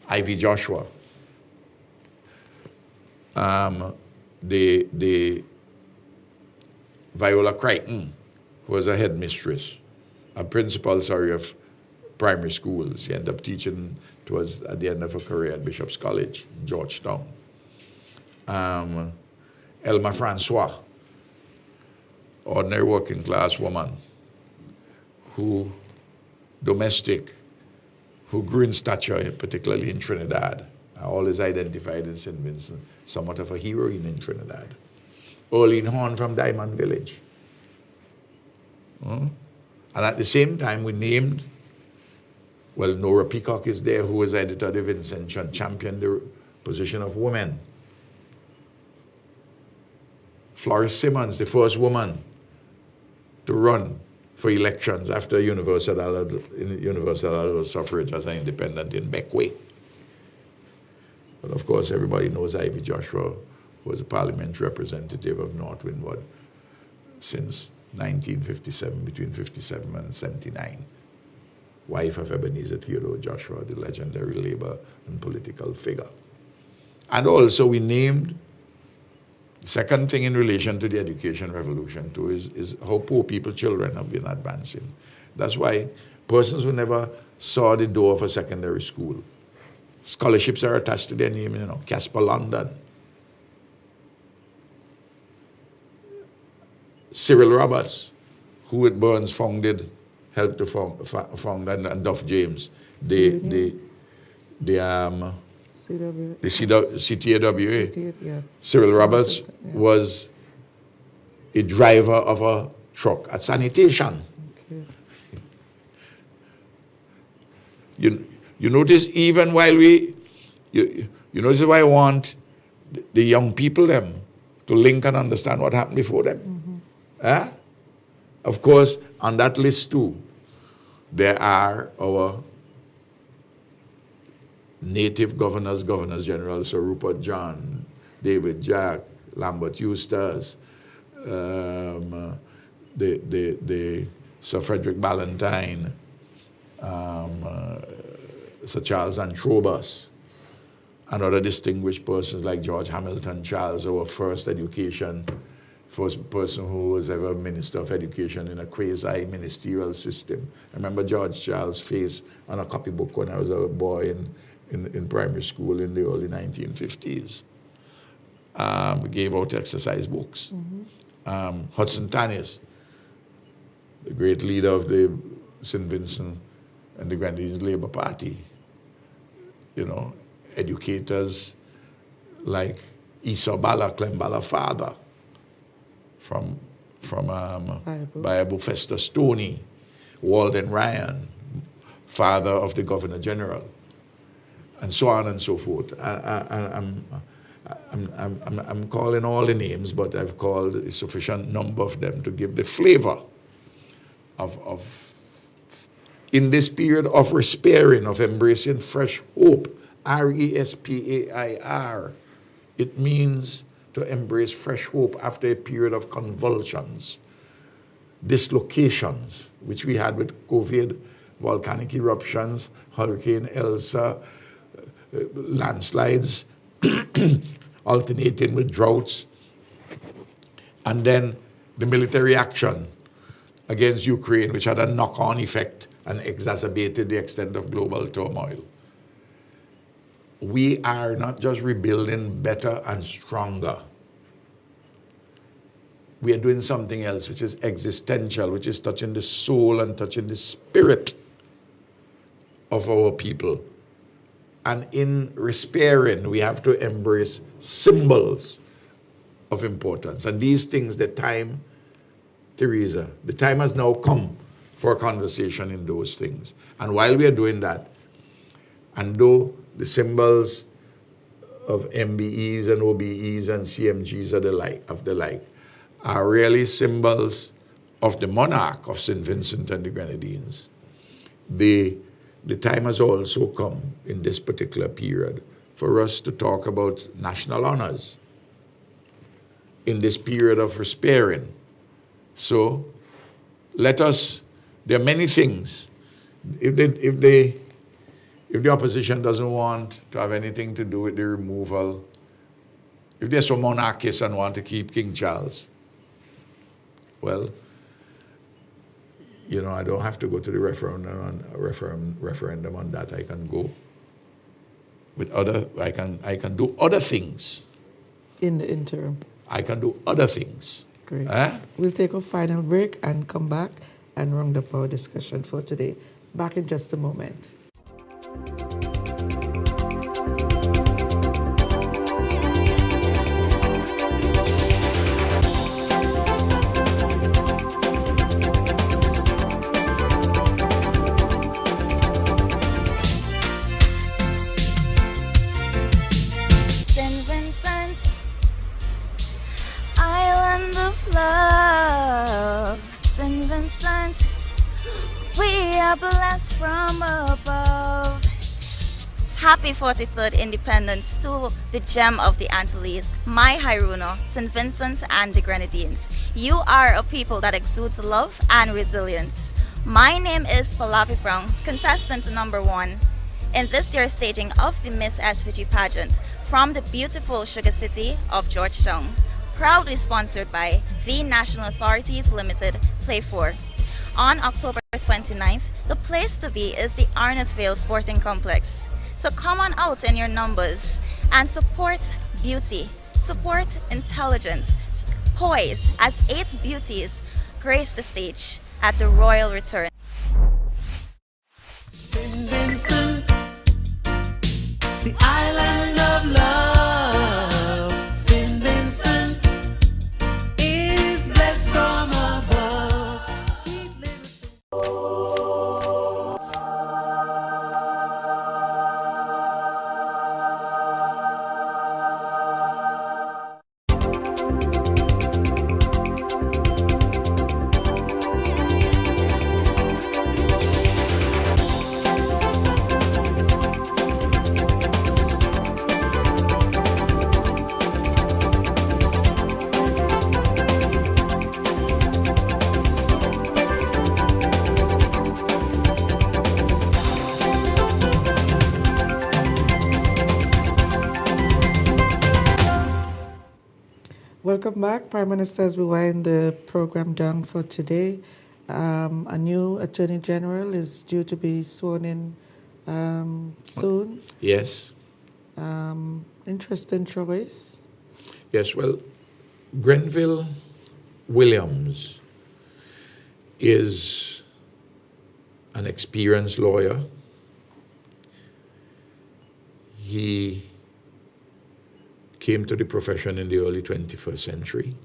Ivy Joshua, the Viola Crichton, who was a headmistress, a principal, of primary schools. She ended up teaching towards at the end of her career at Bishop's College, Georgetown. Elma Francois, ordinary working class woman, who domestic, who grew in stature, particularly in Trinidad. I always identified in St. Vincent, somewhat of a heroine in Trinidad. Orlean Horn from Diamond Village. And at the same time, we named, well, Nora Peacock is there, who was editor of the Vincent, championed the position of women. Floris Simmons, the first woman to run for elections after universal suffrage as an independent in Beckway. But of course, everybody knows Ivy Joshua, who was a parliamentary representative of North Windward since 1957, between 57 and 79. Wife of Ebenezer Theodore Joshua, the legendary labor and political figure. And also we named, the second thing in relation to the education revolution too is how poor people, children have been advancing. That's why persons who never saw the door of a secondary school, scholarships are attached to their name, you know, Casper London, Cyril Roberts, who at Burns helped to found, and Duff James, the CTAWA. Yeah. Cyril Roberts was a driver of a truck at sanitation. Okay. You notice even while you notice why I want the young people them to link and understand what happened before them. Of course, on that list too, there are our native governors general, Sir Rupert John, David Jack, Lambert Eustace, the Sir Frederick Ballantyne, Sir Charles Antrobus, and other distinguished persons like George Hamilton Charles, our first person who was ever Minister of Education in a quasi-ministerial system. I remember George Charles' face on a copybook when I was a boy in primary school in the early 1950s. We gave out exercise books. Hudson Tanis, the great leader of the St. Vincent and the Grenadines Labour Party. You know, educators like Esau Bala, Clem Bala father, Bible Festus Stoney, Walden Ryan, father of the Governor General, and so on and so forth. I'm calling all the names, but I've called a sufficient number of them to give the flavor of in this period of resparing, of embracing fresh hope, RESPAIR. It means to embrace fresh hope after a period of convulsions, dislocations, which we had with COVID, volcanic eruptions, Hurricane Elsa, landslides, alternating with droughts, and then the military action against Ukraine, which had a knock-on effect and exacerbated the extent of global turmoil. We are not just rebuilding better and stronger. We are doing something else, which is existential, which is touching the soul and touching the spirit of our people. And in respiring, we have to embrace symbols of importance. And these things, the time, Teresa, the time has now come for a conversation in those things. And while we are doing that, and though the symbols of MBEs and OBEs and CMGs are the like, are really symbols of the monarch of St. Vincent and the Grenadines, the time has also come in this particular period for us to talk about national honors in this period of respiring. So let us, there are many things. If the opposition doesn't want to have anything to do with the removal, if they're so monarchist and want to keep King Charles, well, you know, I don't have to go to the referendum on that. I can go with I can do other things. In the interim. I can do other things. Great. We'll take a final break and come back and round up our discussion for today. Back in just a moment. St. Vincent, island of love. St. Vincent, we are blessed from above. Happy 43rd Independence to the gem of the Antilles, my Hairuno, St. Vincent and the Grenadines. You are a people that exudes love and resilience. My name is Palapi Brown, contestant number 1 in this year's staging of the Miss SVG pageant from the beautiful sugar city of Georgetown. Proudly sponsored by the National Authorities Limited, Play 4. On October 29th, the place to be is the Arnottsville Sporting Complex. So come on out in your numbers and support beauty, support intelligence, poise as 8 beauties grace the stage at the royal return. St. Vincent, the island of love. St. Vincent is blessed from above. Sweet little St. Welcome back, Prime Minister, as we wind the program down for today. A new Attorney General is due to be sworn in soon. Yes. Interesting choice. Yes, well, Grenville Williams is an experienced lawyer. He came to the profession in the early 21st century.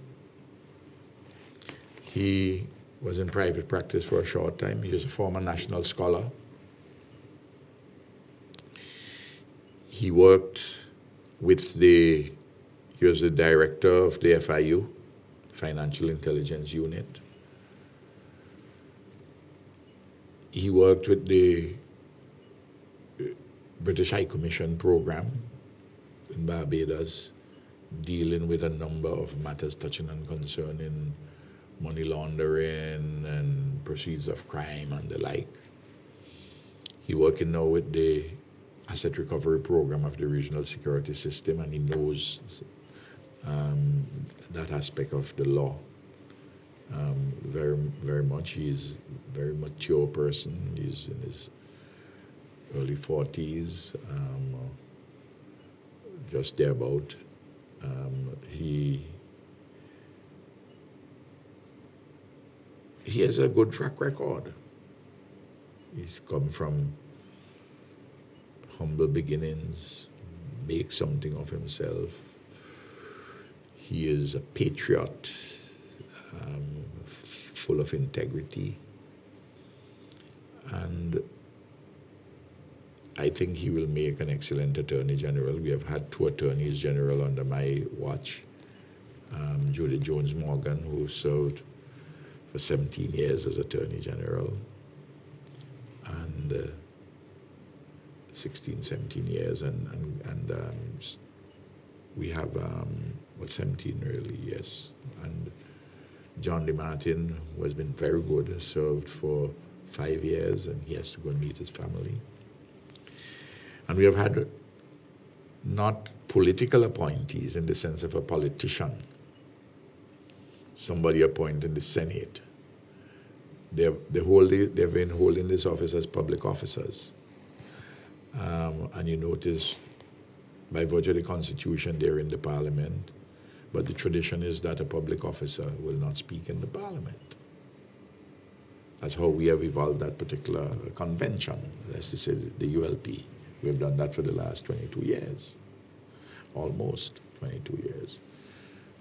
He was in private practice for a short time. He was a former national scholar. He worked with he was the director of the FIU, Financial Intelligence Unit. He worked with the British High Commission program in Barbados, dealing with a number of matters touching and concerning money laundering and proceeds of crime and the like. He working now with the asset recovery program of the regional security system, and he knows that aspect of the law very, very much. He's a very mature person. He's in his early 40s, just thereabout. He has a good track record. He's come from humble beginnings, make something of himself. He is a patriot, full of integrity, and I think he will make an excellent Attorney General. We have had 2 Attorneys General under my watch. Judy Jones Morgan, who served for 17 years as Attorney General, and 16, 17 years, and we have, 17 really, yes. And John DeMartin, who has been very good, has served for 5 years, and he has to go and meet his family. And we have had not political appointees in the sense of a politician, somebody appointed in the Senate. They've been holding this office as public officers. And you notice, by virtue of the Constitution, they're in the Parliament, but the tradition is that a public officer will not speak in the Parliament. That's how we have evolved that particular convention, that's to say, the ULP. We've done that for the last 22 years, almost 22 years.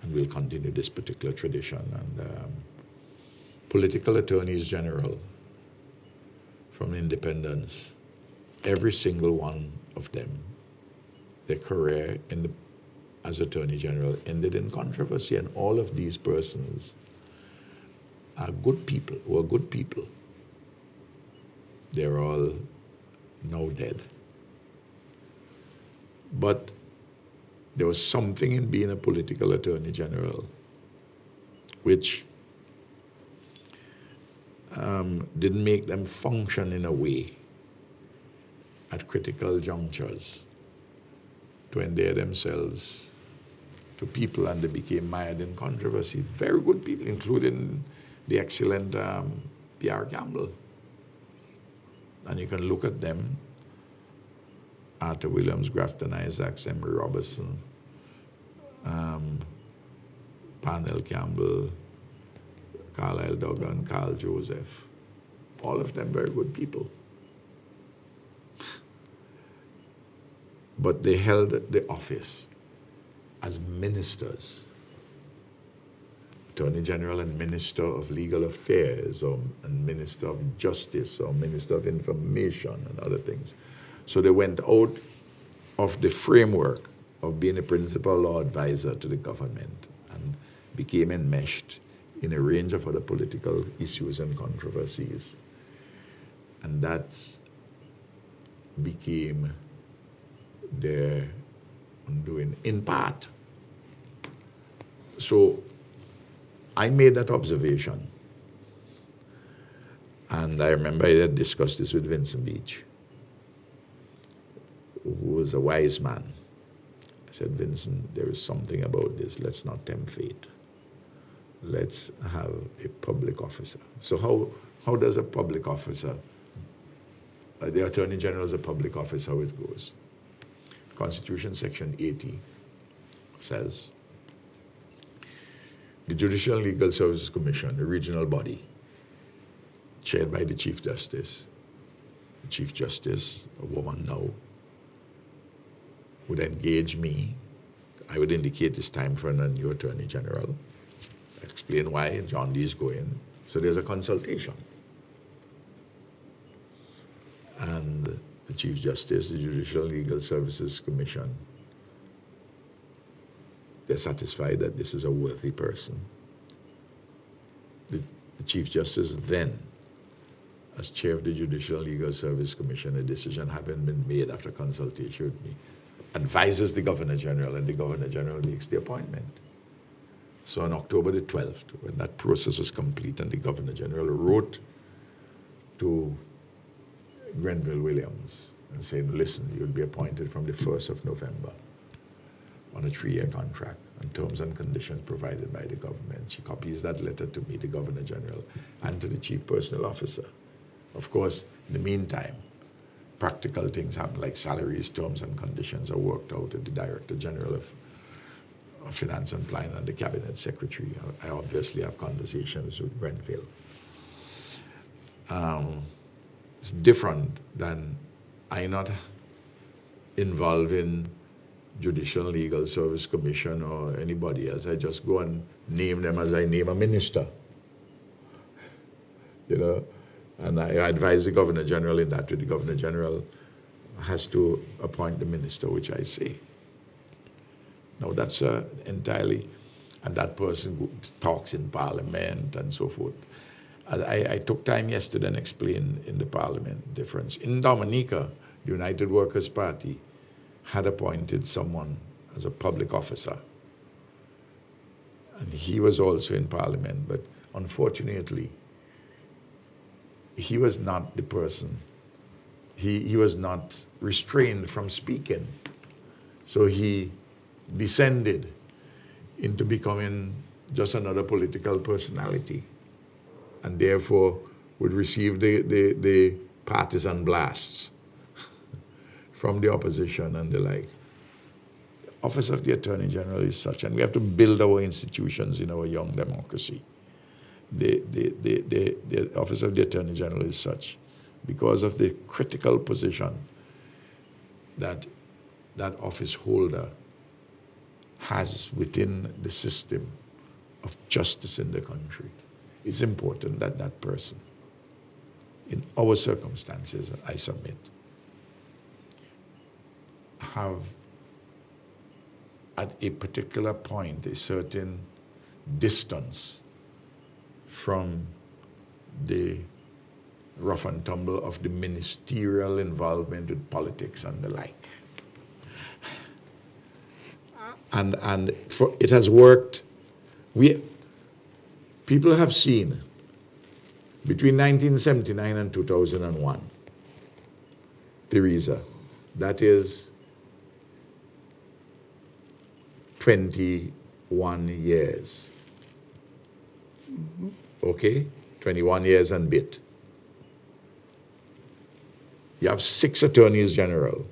And we'll continue this particular tradition. And political attorneys general from independence, every single one of them, their career as Attorney General ended in controversy, and all of these persons are good people, were good people. They're all now dead. But there was something in being a political Attorney General which didn't make them function in a way at critical junctures to endear themselves to people, and they became mired in controversy. Very good people, including the excellent Pierre Campbell. And you can look at them, Arthur Williams, Grafton Isaacs, Emery Robertson, Parnell Campbell, Carlyle Duggan, Carl Joseph. All of them very good people. But they held the office as ministers, Attorney General and Minister of Legal Affairs, and Minister of Justice, or Minister of Information, and other things. So they went out of the framework of being a principal law advisor to the government and became enmeshed in a range of other political issues and controversies. And that became their undoing, in part. So I made that observation. And I remember I had discussed this with Vincent Beach, who was a wise man. I said, Vincent, there is something about this. Let's not tempt fate. Let's have a public officer. So how does a public officer, the Attorney General is a public officer, how it goes? Constitution section 80 says, the Judicial and Legal Services Commission, a regional body, chaired by the Chief Justice. The Chief Justice, a woman now, would engage me. I would indicate it's time for a new Attorney General. I explain why John D is going. So there's a consultation. And the Chief Justice, the Judicial Legal Services Commission, they're satisfied that this is a worthy person. The Chief Justice then, as chair of the Judicial Legal Service Commission, a decision having been made after consultation with me, advises the Governor General, and the Governor General makes the appointment. So on October the 12th, when that process was complete, and the Governor General wrote to Grenville Williams and saying, listen, you'll be appointed from the 1st of November on a 3-year contract on terms and conditions provided by the government. She copies that letter to me, the Governor General, and to the Chief Personnel Officer. Of course, in the meantime, practical things happen, like salaries, terms and conditions are worked out at the Director General of Finance and Planning and the Cabinet Secretary. I obviously have conversations with Grenville. It's different than I not involved in Judicial Legal Service Commission or anybody else. I just go and name them as I name a minister. You know, and I advise the Governor General in that way. The Governor General has to appoint the minister, which I say. Now that's entirely, and that person talks in Parliament and so forth. I took time yesterday and explained in the Parliament difference. In Dominica, the United Workers' Party had appointed someone as a public officer. And he was also in Parliament, but unfortunately, he was not the person. He was not restrained from speaking. So he descended into becoming just another political personality, and therefore would receive the partisan blasts from the opposition and the like. The Office of the Attorney General is such, and we have to build our institutions in our young democracy. The Office of the Attorney General is such because of the critical position that that office holder has within the system of justice in the country. It's important that that person, in our circumstances, I submit, have at a particular point a certain distance from the rough and tumble of the ministerial involvement with politics and the like. And it has worked. People have seen between 1979 and 2001, Teresa, that is 21 years. Okay? 21 years and bit. You have 6 attorneys general,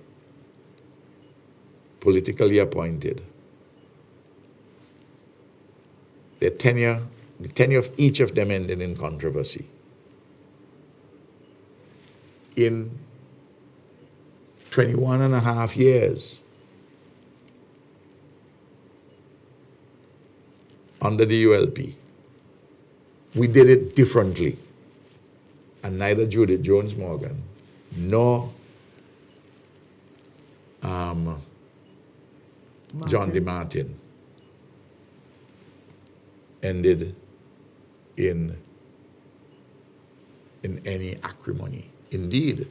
politically appointed. Their tenure, the tenure of each of them ended in controversy. In 21 and a half years, under the ULP, we did it differently. And neither Judith Jones Morgan nor John DeMartin ended in any acrimony. Indeed,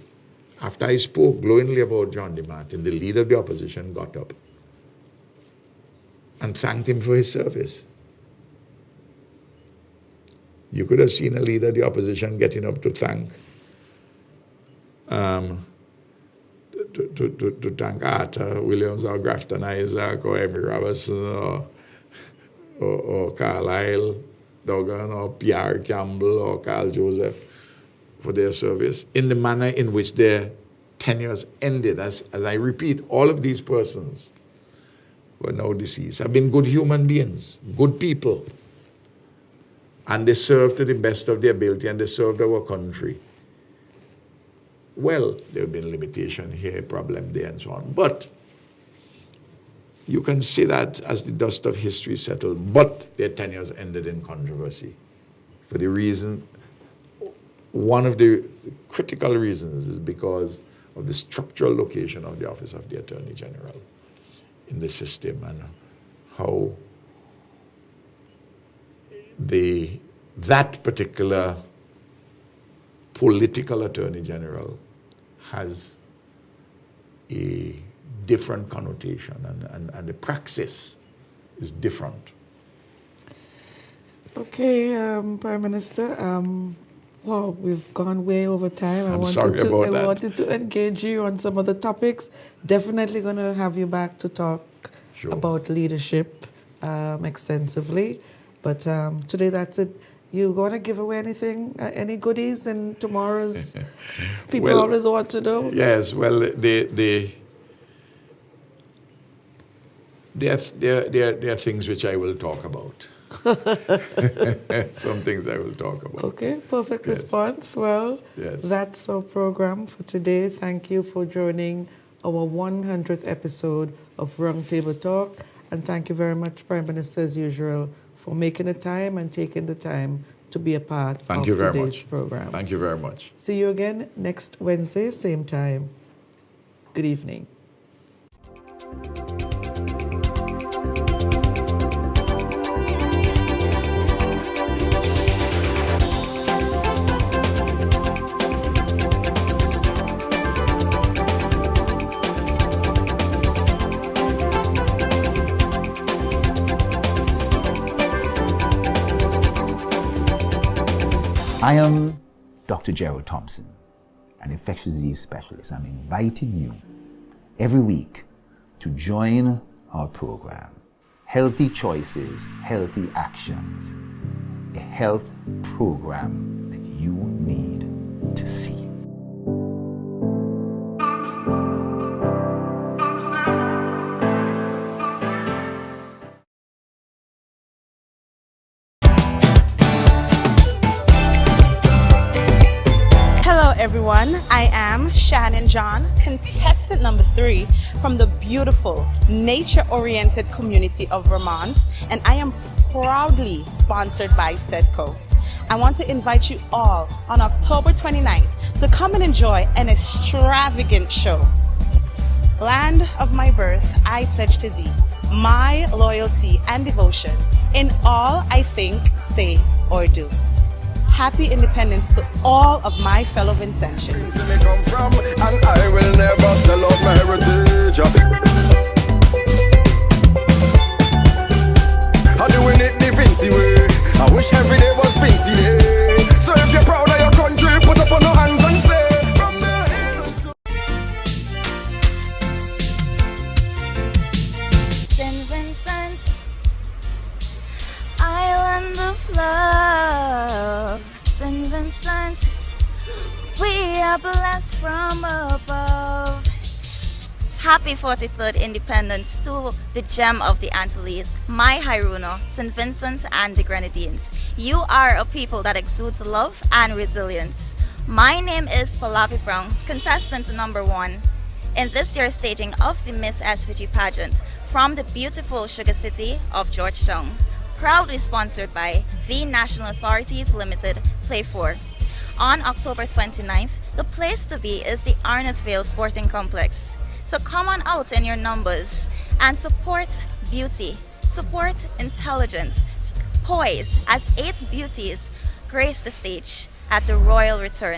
after I spoke glowingly about John DeMartin, the leader of the opposition got up and thanked him for his service. You could have seen a leader of the opposition getting up to thank to thank Arthur Williams or Grafton Isaac or Emery Robertson or Carlisle Duggan or Pierre Campbell or Carl Joseph for their service in the manner in which their tenures ended. As I repeat, all of these persons who are now deceased have been good human beings, good people. And they served to the best of their ability, and they served our country. Well, there have been limitation here, problem there, and so on. But you can say that as the dust of history settled, but their tenures ended in controversy. For the reason, one of the critical reasons is because of the structural location of the Office of the Attorney General in the system and how that particular political Attorney General has a different connotation and the praxis is different. Okay, Prime Minister, wow, we've gone way over time. I wanted to engage you on some other topics. Definitely going to have you back to talk about leadership extensively. But today, that's it. You going to give away anything, any goodies in tomorrow's? People always want to know. Yes, well, there are things which I will talk about. Some things I will talk about. Okay, perfect response. Well, that's our program for today. Thank you for joining our 100th episode of Roundtable Talk. And thank you very much, Prime Minister, as usual, for making the time and taking the time to be a part of today's program. Thank you very much. See you again next Wednesday, same time. Good evening. I am Dr. Gerald Thompson, an infectious disease specialist. I'm inviting you every week to join our program, Healthy Choices, Healthy Actions, a health program that you need to see. Everyone, I am Shannon John, contestant number 3 from the beautiful nature-oriented community of Vermont, and I am proudly sponsored by SEDCO. I want to invite you all on October 29th to come and enjoy an extravagant show. Land of my birth, I pledge to thee my loyalty and devotion in all I think, say, or do. Happy independence to all of my fellow Vincentians. Me come from, and I will never sell out my heritage. I'm doing it the Vincy way. I wish every day was Vincy day. So if you're proud of your country, put up on your hands and say, from the hills to St. Vincent, island of love. St. Vincent, we are blessed from above. Happy 43rd Independence to the gem of the Antilles, my Hairuno, St. Vincent and the Grenadines. You are a people that exudes love and resilience. My name is Palapi Brown, contestant number 1 in this year's staging of the Miss SVG pageant from the beautiful sugar city of Georgetown. Proudly sponsored by the National Authorities Limited, Play 4. On October 29th, the place to be is the Arnottsville Sporting Complex. So come on out in your numbers and support beauty, support intelligence, poise as 8 beauties grace the stage at the royal return.